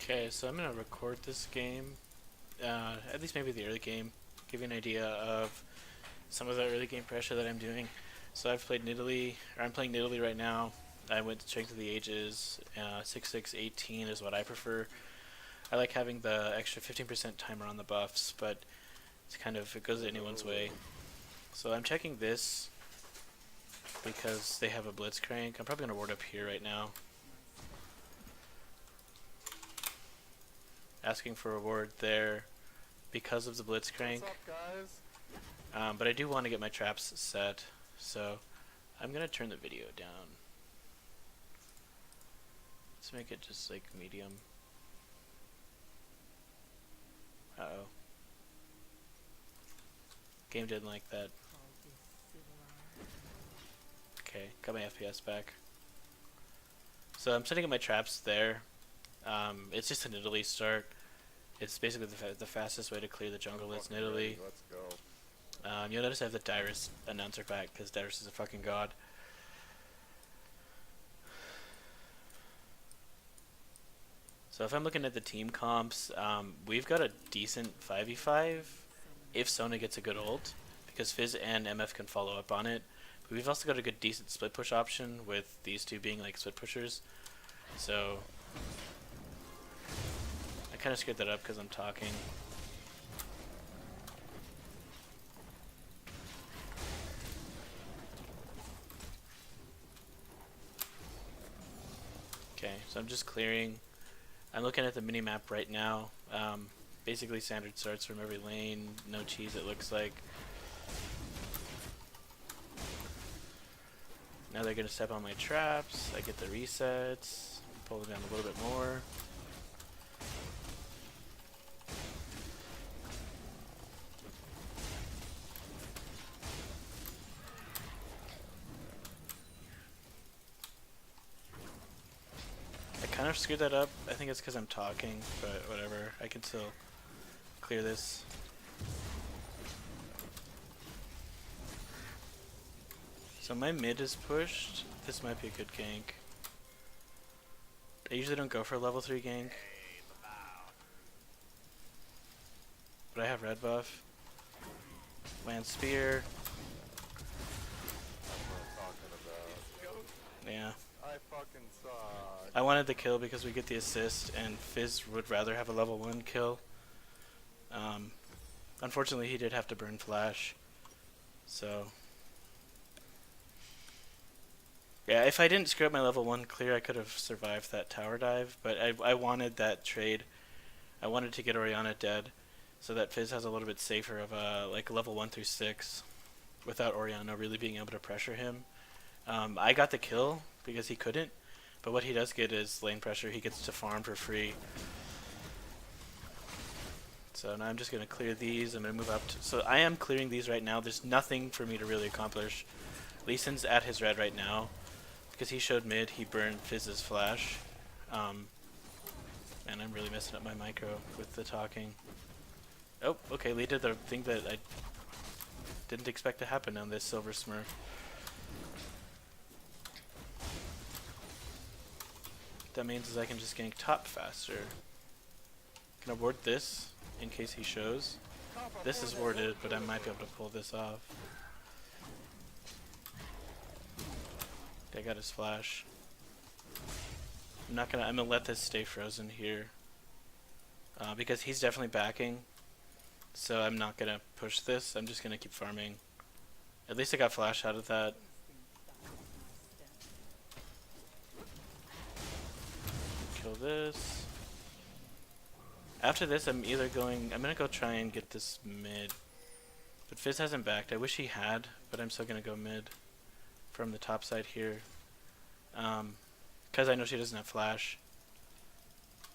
Okay, so I'm gonna record this game, at least maybe the early game, give you an idea of some of the early game pressure that I'm doing. So I've played Nidalee, or I'm playing Nidalee right now. I went to Strength of the Ages, 6-6-18 is what I prefer. I like having the extra 15% timer on the buffs, but it's kind of, it goes anyone's way. So I'm checking this because they have a Blitzcrank. I'm probably gonna ward up here right now. Asking for a reward there because of the Blitzcrank. What's up, guys? But I do want to get my traps set, so I'm going to turn the video down. Let's make it just like medium. Uh-oh. Game didn't like that. Okay, got my FPS back. So I'm setting up my traps there. It's just a Nidalee start. It's basically the fastest way to clear the jungle. It's Nidalee. Let's go. You'll notice I have the Dyrus announcer back because Dyrus is a fucking god. So if I'm looking at the team comps, we've got a decent 5v5 if Sona gets a good ult, because Fizz and MF can follow up on it. But we've also got a good decent split push option with these two being like split pushers. So I kind of screwed that up because I'm talking. Okay, so I'm just clearing. I'm looking at the mini-map right now. Basically standard starts from every lane, no cheese it looks like. Now they're going to step on my traps, I get the resets, pull them down a little bit more. I kind of screwed that up. I think it's because I'm talking, but whatever. I can still clear this. So my mid is pushed. This might be a good gank. I usually don't go for a level 3 gank. But I have red buff. Land spear. That's what I'm talking about. Yeah. I fucking suck. I wanted the kill because we get the assist, and Fizz would rather have a level 1 kill. Unfortunately, he did have to burn flash. So yeah, if I didn't screw up my level 1 clear, I could have survived that tower dive, but I wanted that trade. I wanted to get Orianna dead, so that Fizz has a little bit safer of a like level 1 through 6, without Orianna really being able to pressure him. I got the kill because he couldn't, but what he does get is lane pressure. He gets to farm for free. So now I'm just going to clear these. I'm going to move up. So I am clearing these right now. There's nothing for me to really accomplish. Lee Sin's at his red right now. Because he showed mid, he burned Fizz's flash. And I'm really messing up my micro with the talking. Oh, okay, Lee did the thing that I didn't expect to happen on this silver smurf. What that means is I can just gank top faster. Can I ward this in case he shows? This is warded, but I might be able to pull this off. I got his flash. I'm gonna let this stay frozen here. Because he's definitely backing. So I'm not gonna push this, I'm just gonna keep farming. At least I got flash out of that. Kill this. After this I'm gonna go try and get this mid. But Fizz hasn't backed. I wish he had, but I'm still gonna go mid from the top side here. Because I know she doesn't have flash.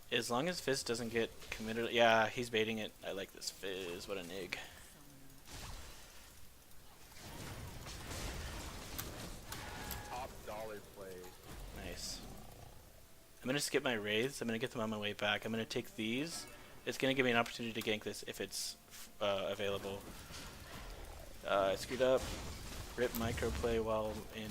As long as Fizz doesn't get committed. Yeah, he's baiting it. I like this Fizz. What a nig. Top dollar play. Nice. I'm going to skip my wraiths. I'm going to get them on my way back. I'm going to take these. It's going to give me an opportunity to gank this if it's available. I screwed up. Rip microplay while in.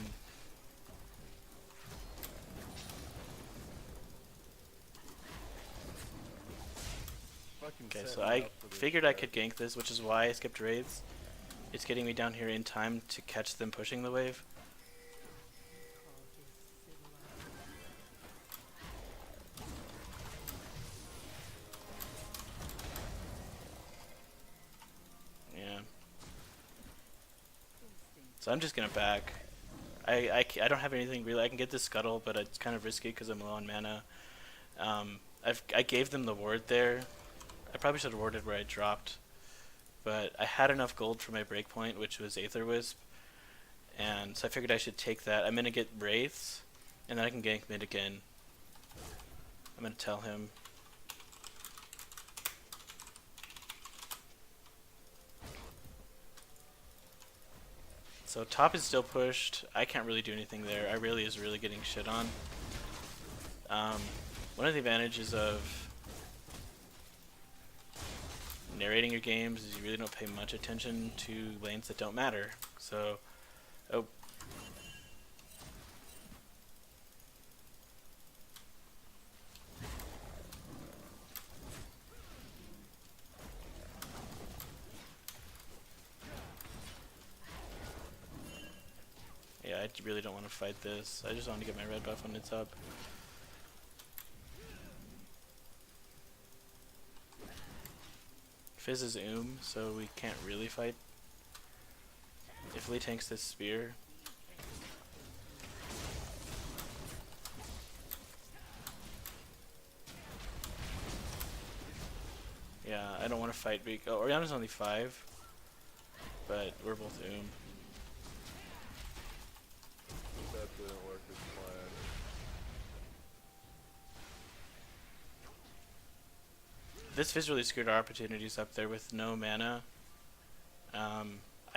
Okay, so I figured I could gank this, which is why I skipped raids. It's getting me down here in time to catch them pushing the wave. Yeah. So I'm just gonna back. I don't have anything really. I can get this scuttle, but it's kind of risky because I'm low on mana. I gave them the ward there. I probably should have warded where I dropped, but I had enough gold for my breakpoint, which was Aether Wisp, and so I figured I should take that. I'm gonna get Wraiths, and then I can gank mid again. I'm gonna tell him. So top is still pushed. I can't really do anything there. Irelia is really getting shit on. One of the advantages of narrating your games is you really don't pay much attention to lanes that don't matter. So, oh. Yeah, I really don't want to fight this. I just want to get my red buff when it's up. Fizz is so we can't really fight. If Lee tanks this spear. Yeah, I don't want to fight. Oh, Oriana's only 5, but we're both That didn't work as planned. This Fizz really screwed our opportunities up there with no mana. I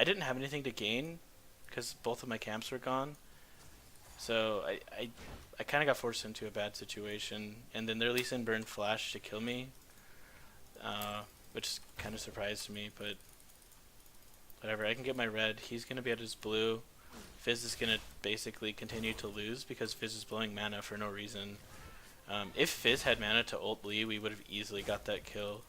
didn't have anything to gain because both of my camps were gone. So I kind of got forced into a bad situation. And then their Lee Sin burned Flash to kill me, which kind of surprised me, but whatever. I can get my red. He's going to be at his blue. Fizz is going to basically continue to lose because Fizz is blowing mana for no reason. If Fizz had mana to ult Lee, we would have easily got that kill.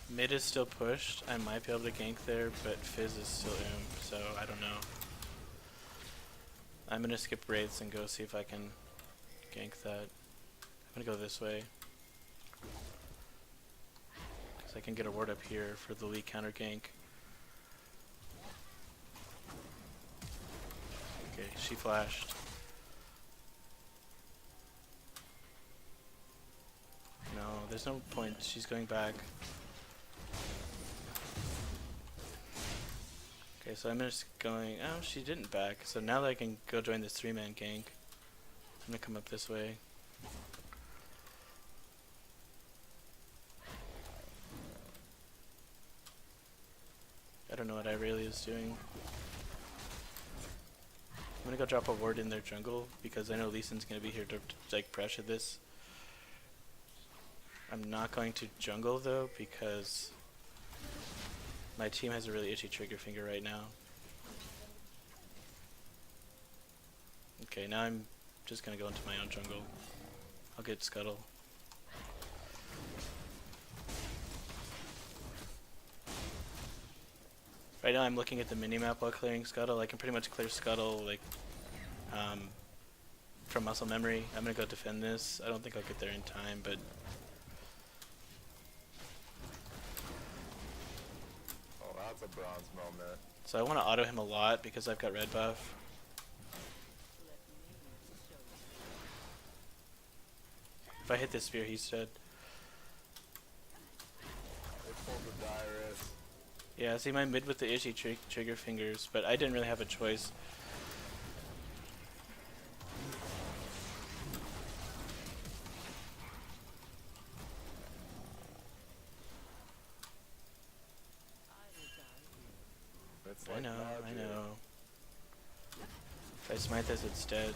Mid is still pushed. I might be able to gank there, but Fizz is still so I don't know. I'm gonna skip wraiths and go see if I can gank that. I'm gonna go this way. Because I can get a ward up here for the Lee counter gank. Okay, she flashed. No, there's no point. She's going back. Okay, so I'm just going. Oh, she didn't back. So now that I can go join this 3-man gank, I'm gonna come up this way. I don't know what Irelia is doing. I'm gonna go drop a ward in their jungle because I know Lee Sin's gonna be here to like pressure this. I'm not going to jungle though because my team has a really itchy trigger finger right now. Okay, now I'm just gonna go into my own jungle. I'll get Scuttle. Right now I'm looking at the minimap while clearing Scuttle. I can pretty much clear Scuttle like from muscle memory. I'm gonna go defend this. I don't think I'll get there in time, but That's a bronze moment. so I want to auto him a lot because I've got red buff. If I hit this spear, he's dead. They pulled the Dyrus. Yeah, see my mid with the itchy trigger fingers, but I didn't really have a choice. Like I know. magic. If I smite this, it's dead.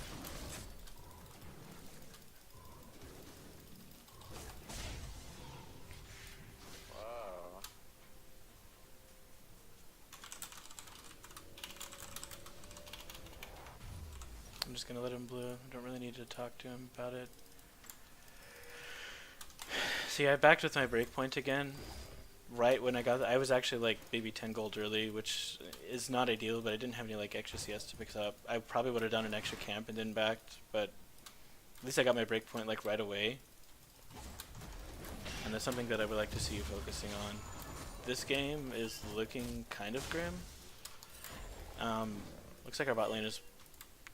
Wow. just gonna let him blue. I don't really need to talk to him about it. See, I backed with my breakpoint again. Right when I was actually like maybe 10 gold early, which is not ideal, but I didn't have any like extra CS to pick up. I probably would have done an extra camp and then backed, but at least I got my breakpoint like right away. And that's something that I would like to see you focusing on. This game is looking kind of grim. Looks like our bot lane is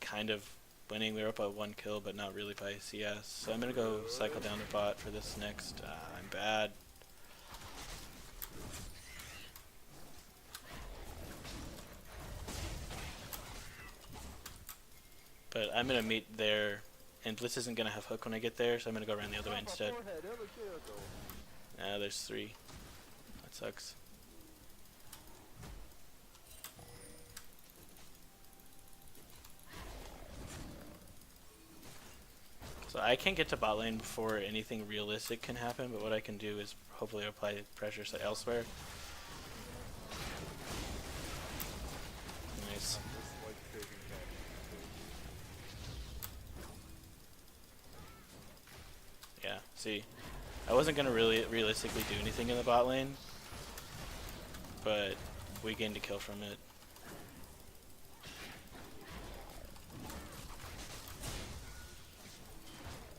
kind of winning. We were up by 1 kill, but not really by CS. So I'm gonna go cycle down to bot for this next. I'm bad. But I'm gonna meet there, and Blitz isn't gonna have hook when I get there, so I'm gonna go around the other way instead. There's 3. That sucks. So I can't get to bot lane before anything realistic can happen, but what I can do is hopefully apply pressure elsewhere. Nice. Yeah, see, I wasn't gonna really realistically do anything in the bot lane, but we gained a kill from it.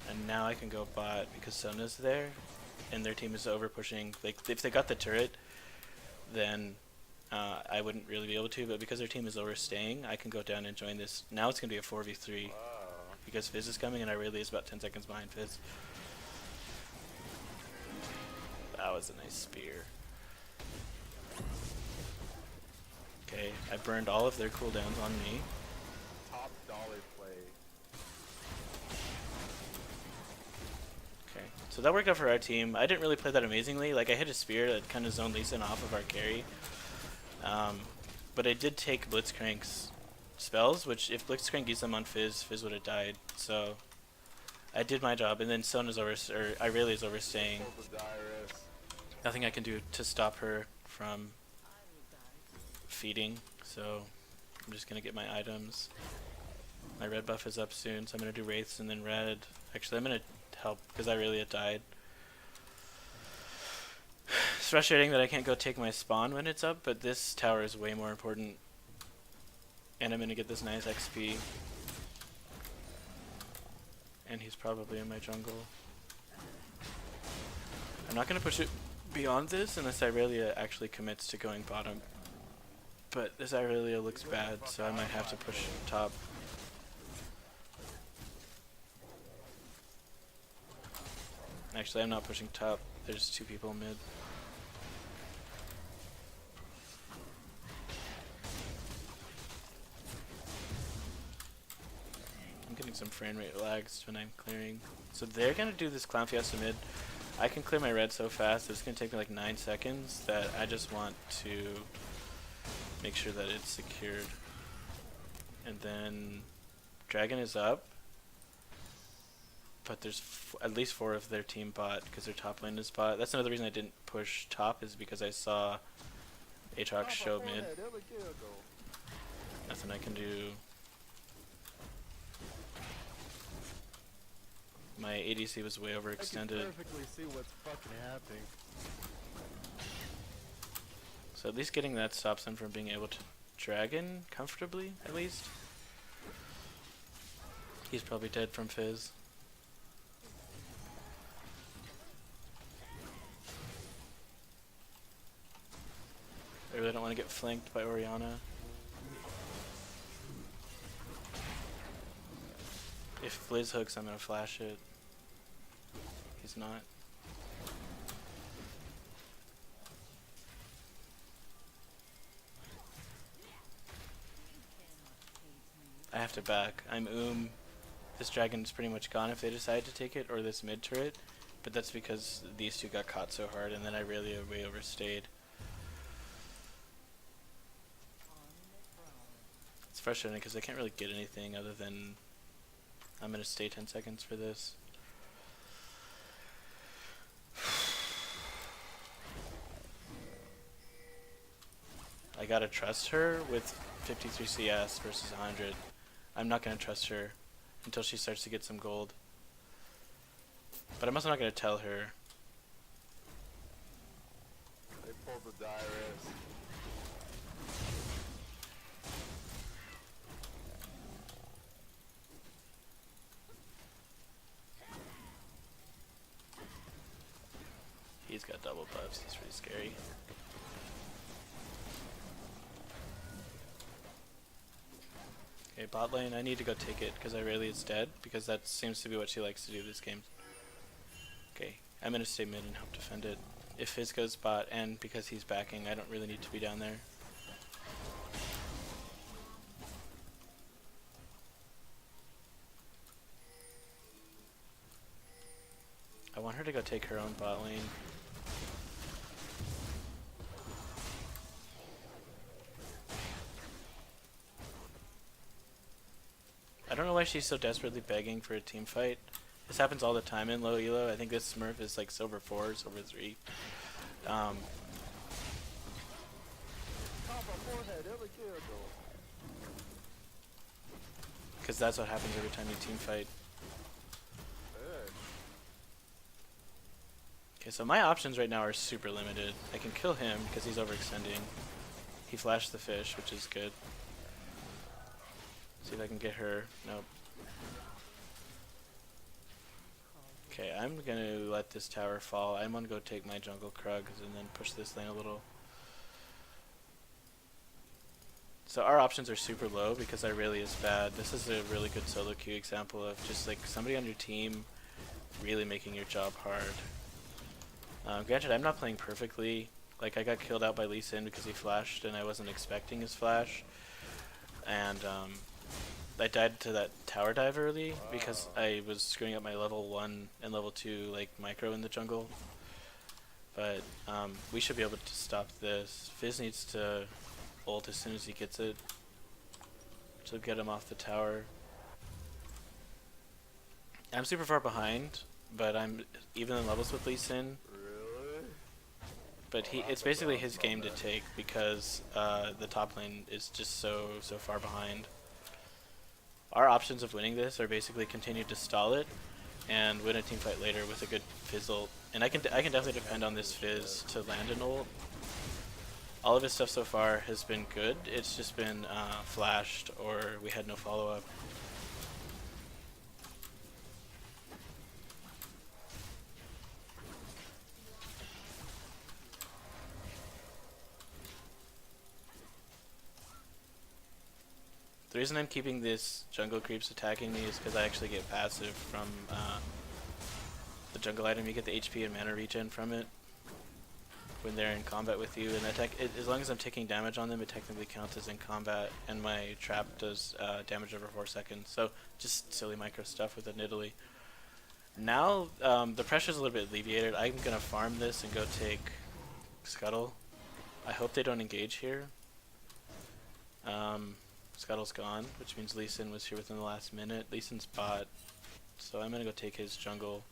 And now I can go bot because Sona's there, and their team is over pushing. Like if they got the turret, then I wouldn't really be able to. But because their team is overstaying, I can go down and join this. Now it's gonna be a 4v3 because Fizz is coming, and I really is about 10 seconds behind Fizz. That was a nice spear. Okay, I burned all of their cooldowns on me. Top dollar play. Okay, so that worked out for our team. I didn't really play that amazingly. Like I hit a spear that kind of zoned Lee Sin off of our carry. But I did take Blitzcrank's spells, which if Blitzcrank used them on Fizz, Fizz would have died. So I did my job, and then Sona's Irelia's overstaying. Nothing I can do to stop her from feeding, so I'm just gonna get my items. My red buff is up soon, so I'm gonna do wraiths and then red. Actually, I'm gonna help because Irelia died. It's frustrating that I can't go take my spawn when it's up, but this tower is way more important, and I'm gonna get this nice XP. And he's probably in my jungle. I'm not gonna push it beyond this unless Irelia actually commits to going bottom. But this Irelia looks bad, so I might have to push top. Actually, I'm not pushing top. There's 2 people mid. I'm getting some frame rate lags when I'm clearing. So they're gonna do this Clown Fiesta mid. I can clear my red so fast, it's gonna take me like 9 seconds that I just want to make sure that it's secured. And then Dragon is up, but there's at least 4 of their team bot because their top lane is bot. That's another reason I didn't push top, is because I saw Aatrox show mid. Nothing I can do. My ADC was way overextended. I can perfectly see what's fucking happening. So at least getting that stops them from being able to dragon comfortably, at least. He's probably dead from Fizz. I really don't want to get flanked by Orianna. If Blizz hooks, I'm gonna flash it. He's not. I have to back. I'm This dragon's pretty much gone if they decide to take it, or this mid turret. But that's because these 2 got caught so hard, and then I really way overstayed. It's frustrating because I can't really get anything other than I'm gonna stay 10 seconds for this. I gotta trust her with 53 CS versus 100. I'm not going to trust her until she starts to get some gold. But I'm also not going to tell her. They pulled the Dyrus. He's got double buffs. He's pretty scary. Okay, bot lane. I need to go take it because Irelia's dead, because that seems to be what she likes to do this game. Okay, I'm going to stay mid and help defend it. If Fizz goes bot, and because he's backing, I don't really need to be down there. I want her to go take her own bot lane. I don't know why she's so desperately begging for a team fight. This happens all the time in low elo. I think this Smurf is like silver 4, silver 3. Because that's what happens every time you team fight. Okay, so my options right now are super limited. I can kill him because he's overextending. He flashed the fish, which is good. See if I can get her. Nope. Okay, I'm gonna let this tower fall. I'm gonna go take my jungle Krugs and then push this lane a little. So our options are super low because Irelia is bad. This is a really good solo queue example of just like somebody on your team really making your job hard. Granted, I'm not playing perfectly. Like, I got killed out by Lee Sin because he flashed and I wasn't expecting his flash. And I died to that tower dive early because I was screwing up my level 1 and level 2 like micro in the jungle. But we should be able to stop this. Fizz needs to ult as soon as he gets it to get him off the tower. I'm super far behind, but I'm even in levels with Lee Sin. Really? But it's basically his game to take because the top lane is just so far behind. Our options of winning this are basically continue to stall it and win a team fight later with a good Fizz ult. And I can definitely depend on this Fizz to land an ult. All of his stuff so far has been good. It's just been flashed or we had no follow-up. The reason I'm keeping this jungle creeps attacking me is because I actually get passive from the jungle item. You get the HP and mana regen from it when they're in combat with you, and as long as I'm taking damage on them, it technically counts as in combat, and my trap does damage over 4 seconds. So just silly micro stuff with a Nidalee. Now the pressure's a little bit alleviated. I'm gonna farm this and go take Scuttle. I hope they don't engage here. Scuttle's gone, which means Lee Sin was here within the last minute. Lee Sin's bot, so I'm gonna go take his jungle.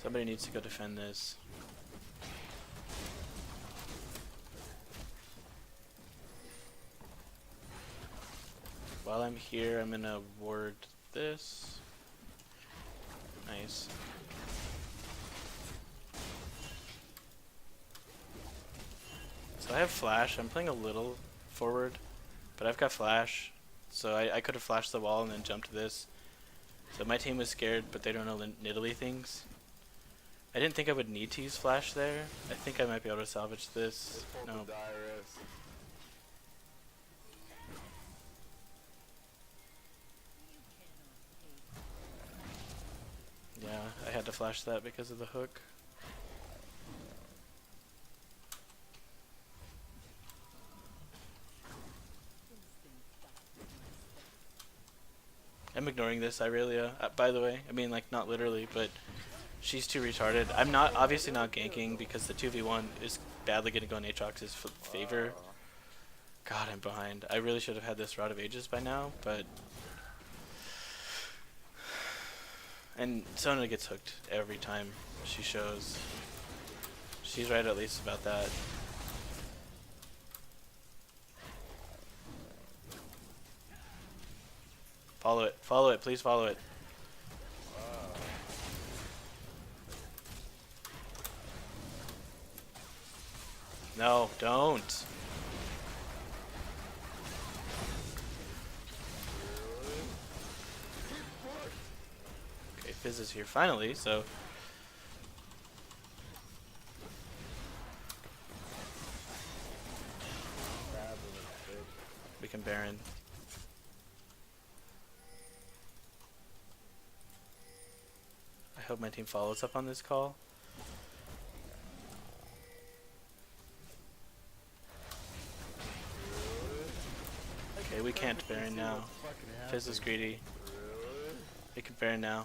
Somebody needs to go defend this. While I'm here, I'm gonna ward this. Nice. So I have flash. I'm playing a little forward, but I've got flash. So I could have flashed the wall and then jumped this. So my team was scared, but they don't know Nidalee things. I didn't think I would need to use flash there. I think I might be able to salvage this. No. Yeah, I had to flash that because of the hook. I'm ignoring this Irelia, by the way. I mean, like, not literally, but she's too retarded. I'm not obviously not ganking because the 2v1 is badly going to go in Aatrox's favor. God, I'm behind. I really should have had this Rod of Ages by now, but... And Sona gets hooked every time she shows. She's right at least about that. Follow it. Follow it. Please follow it. No, don't. Okay, Fizz is here finally, so. We can Baron. I hope my team follows up on this call. Okay, we can't Baron now. Fizz is greedy. We can Baron now.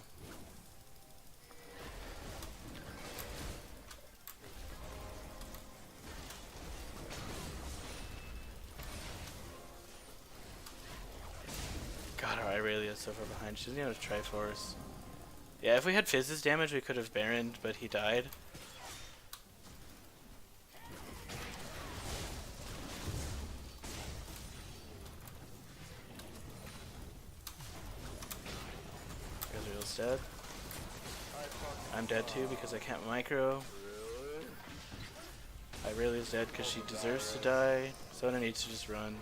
God, our Irelia's so far behind. She doesn't even have Triforce. Yeah, if we had Fizz's damage, we could have Baroned, but he died. Israel's dead. I'm dead too because I can't micro. Irelia's dead because she deserves to die. Sona needs to just run.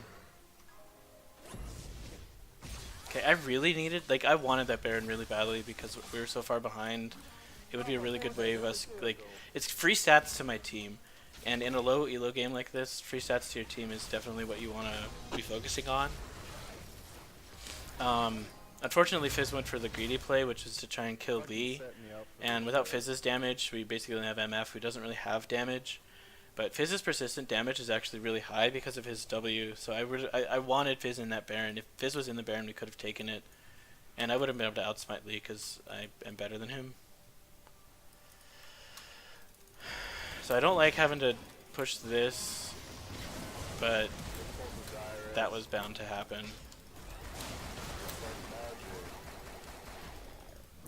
Okay, I really needed, like, I wanted that Baron really badly because we were so far behind. It would be a really good way of us, like, it's free stats to my team. And in a low elo game like this, free stats to your team is definitely what you want to be focusing on. Unfortunately, Fizz went for the greedy play, which is to try and kill Lee. And without Fizz's damage, we basically only have MF, who doesn't really have damage. But Fizz's persistent damage is actually really high because of his W, so I wanted Fizz in that Baron. If Fizz was in the Baron, we could have taken it. And I would have been able to outsmite Lee because I am better than him. So I don't like having to push this, but that was bound to happen.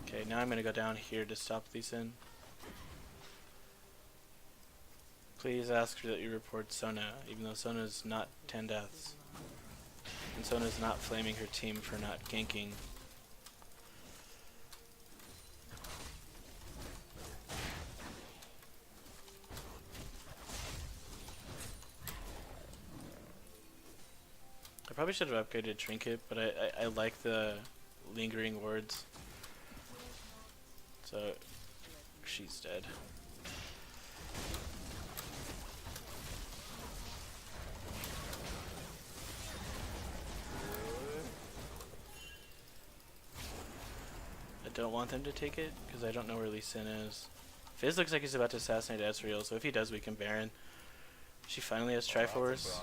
Okay, now I'm going to go down here to stop Lee Sin. Please ask her that you report Sona, even though Sona's not 10 deaths. And Sona's not flaming her team for not ganking. I probably should have upgraded Trinket, but I like the lingering wards. So, she's dead. I don't want them to take it, because I don't know where Lee Sin is. Fizz looks like he's about to assassinate Ezreal, so if he does, we can Baron. She finally has Triforce.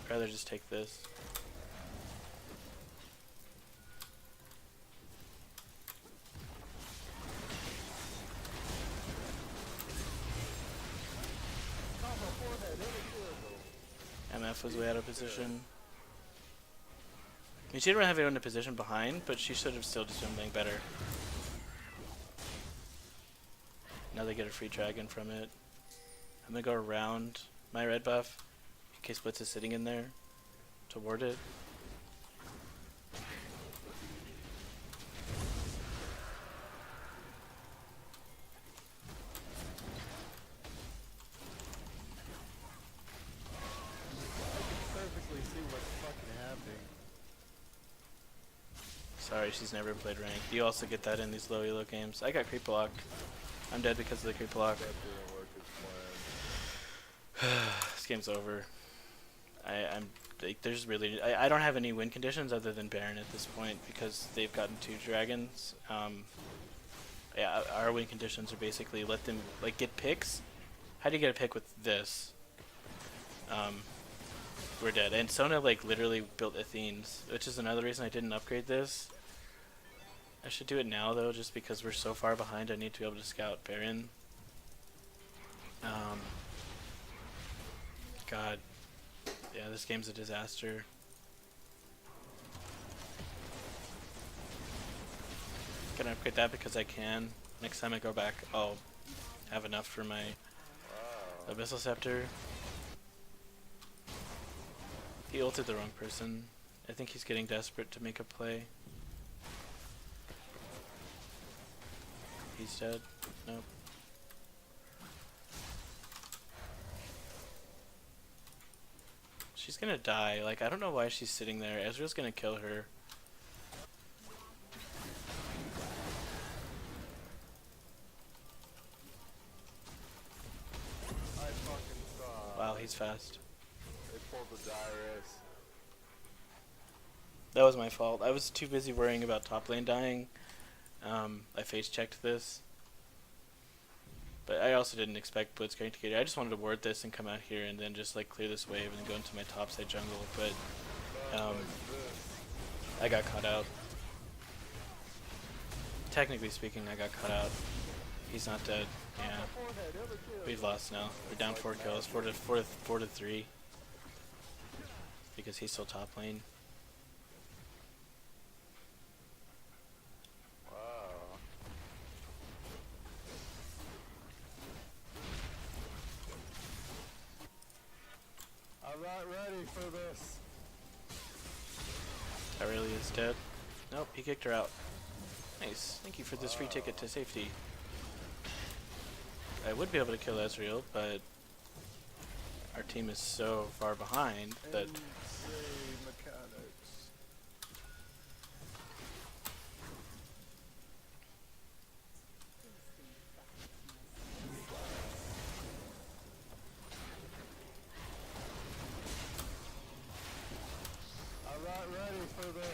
I'd rather just take this. MF was way out of position. I mean, she didn't really have anyone in a position behind, but she should have still just done something better. Now they get a free dragon from it. I'm gonna go around my red buff in case Blitz is sitting in there to ward it. Perfectly see what's fucking happening. Sorry, she's never played ranked. You also get that in these low elo games. I got creep block. I'm dead because of the creep block. That didn't work as planned. This game's over. I'm like, there's really I don't have any win conditions other than Baron at this point because they've gotten 2 dragons. Yeah, our win conditions are basically let them like get picks. How do you get a pick with this? We're dead. And Sona like literally built Athene's, which is another reason I didn't upgrade this. I should do it now though, just because we're so far behind. I need to be able to scout Baron. God, yeah, this game's a disaster. Gonna upgrade that because I can. Next time I go back, I'll have enough for my Abyssal Scepter. He ulted the wrong person, I think he's getting desperate to make a play. He's dead. Nope. She's gonna die. Like, I don't know why she's sitting there. Ezreal's gonna kill her. I fucking saw. Wow, he's fast. They pulled the Dyrus. That was my fault. I was too busy worrying about top lane dying. I face checked this. But I also didn't expect Blitzcrank to get it. I just wanted to ward this and come out here and then just like clear this wave and go into my top side jungle. But I got caught out. Technically speaking, I got caught out. He's not dead. Yeah. We've lost now. We're down 4 kills, 4 to 3. Because he's still top lane. I'm not ready for this. Aurelia is dead. Nope, he kicked her out. Nice. Thank you for this free ticket to safety. I would be able to kill Ezreal, but our team is so far behind that... Insane mechanics. I'm not ready for this.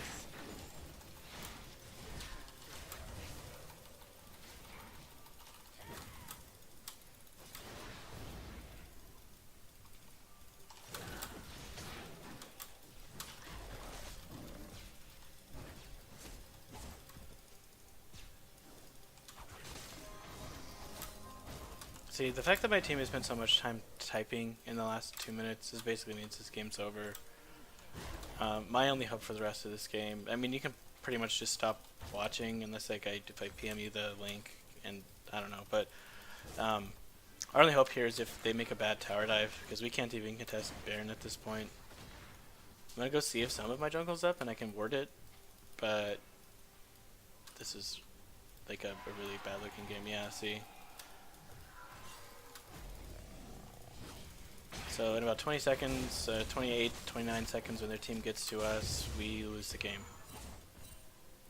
See, the fact that my team has spent so much time typing in the last 2 minutes is basically means this game's over. My only hope for the rest of this game, I mean, you can pretty much just stop watching unless like if I PM you the link, and I don't know, but our only hope here is if they make a bad tower dive, because we can't even contest Baron at this point. I'm gonna go see if some of my jungle's up and I can ward it, but this is like a really bad looking game. Yeah, see. So in about 20 seconds, 28, 29 seconds when their team gets to us, we lose the game.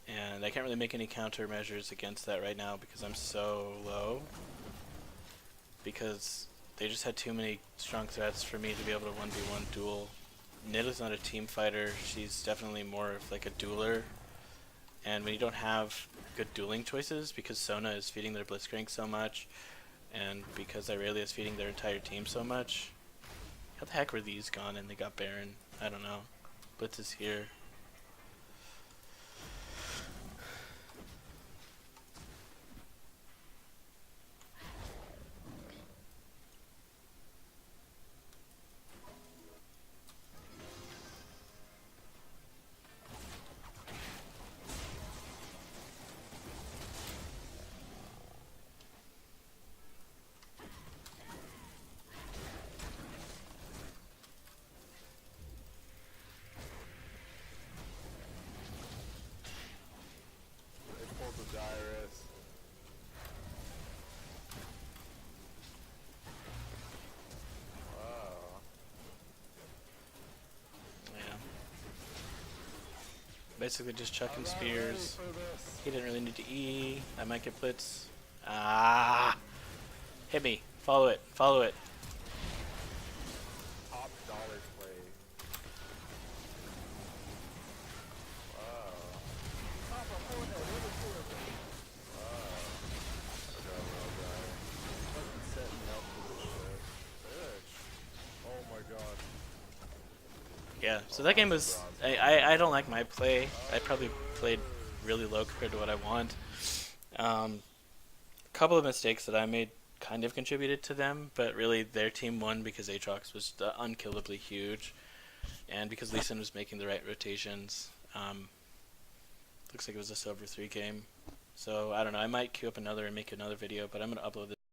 And I can't really make any countermeasures against that right now because I'm so low. Because they just had too many strong threats for me to be able to 1v1 duel. Nidalee's not a team fighter, she's definitely more of like a dueler. And when you don't have good dueling choices, because Sona is feeding their Blitzcrank so much, and because Aurelia is feeding their entire team so much, how the heck were these gone and they got Baron? I don't know. Blitz is here. They pulled the Dyrus. Wow. Yeah. Basically just chucking I'm not spears. ready for this. He didn't really need to E. I might get Blitz. Ah! Hit me. Follow it. Follow it. Top dollar play. Wow. Wow. Okay, well done. Fucking set me up for this shit. Bitch. Oh my god. Yeah, so that game was... I don't like my play. I probably played really low compared to what I want. A couple of mistakes that I made kind of contributed to them, but really their team won because Aatrox was unkillably huge, and because Lee Sin was making the right rotations. Looks like it was a Silver 3 game. So, I don't know, I might queue up another and make another video, but I'm going to upload this